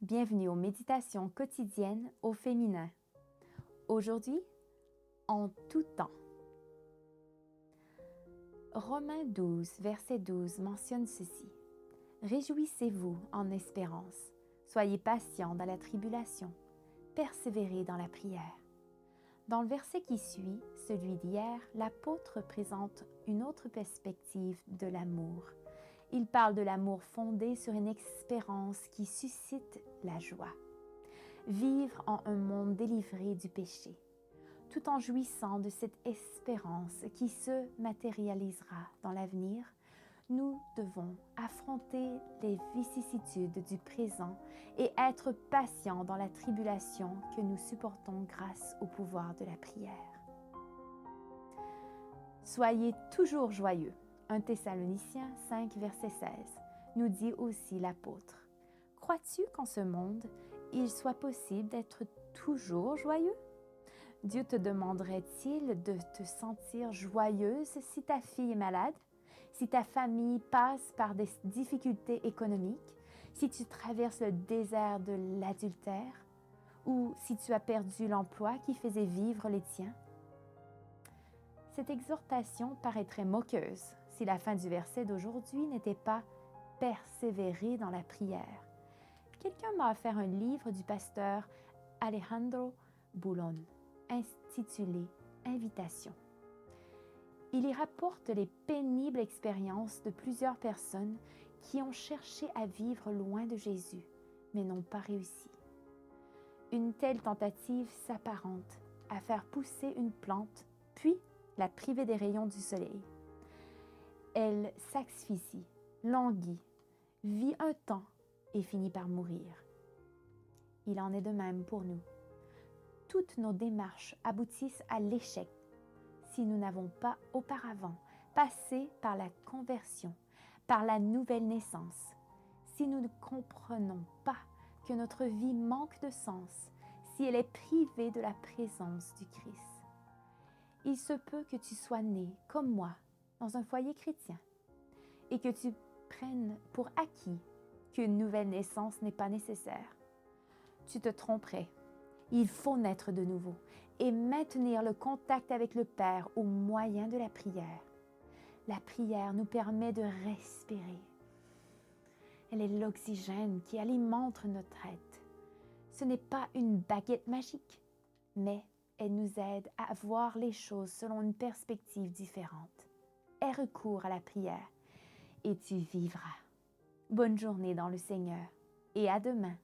Bienvenue aux méditations quotidiennes au féminin. Aujourd'hui, en tout temps. Romains 12, verset 12 mentionne ceci. Réjouissez-vous en espérance, soyez patients dans la tribulation, persévérez dans la prière. Dans le verset qui suit, celui d'hier, l'apôtre présente une autre perspective de l'amour. Il parle de l'amour fondé sur une espérance qui suscite la joie. Vivre en un monde délivré du péché, tout en jouissant de cette espérance qui se matérialisera dans l'avenir, nous devons affronter les vicissitudes du présent et être patients dans la tribulation que nous supportons grâce au pouvoir de la prière. Soyez toujours joyeux. 1 Thessaloniciens 5, verset 16, nous dit aussi l'apôtre. Crois-tu qu'en ce monde, il soit possible d'être toujours joyeux? Dieu te demanderait-il de te sentir joyeuse si ta fille est malade, si ta famille passe par des difficultés économiques, si tu traverses le désert de l'adultère ou si tu as perdu l'emploi qui faisait vivre les tiens? Cette exhortation paraîtrait moqueuse si la fin du verset d'aujourd'hui n'était pas « persévérer dans la prière ». Quelqu'un m'a offert un livre du pasteur Alejandro Boulon, intitulé « Invitation ». Il y rapporte les pénibles expériences de plusieurs personnes qui ont cherché à vivre loin de Jésus, mais n'ont pas réussi. Une telle tentative s'apparente à faire pousser une plante, puis la priver des rayons du soleil. Elle s'asphyxie, languit, vit un temps et finit par mourir. Il en est de même pour nous. Toutes nos démarches aboutissent à l'échec si nous n'avons pas auparavant passé par la conversion, par la nouvelle naissance, si nous ne comprenons pas que notre vie manque de sens, si elle est privée de la présence du Christ. Il se peut que tu sois né, comme moi, dans un foyer chrétien et que tu prennes pour acquis qu'une nouvelle naissance n'est pas nécessaire. Tu te tromperais. Il faut naître de nouveau et maintenir le contact avec le Père au moyen de la prière. La prière nous permet de respirer. Elle est l'oxygène qui alimente notre être. Ce n'est pas une baguette magique, mais elle nous aide à voir les choses selon une perspective différente. Aie recours à la prière et tu vivras. Bonne journée dans le Seigneur et à demain.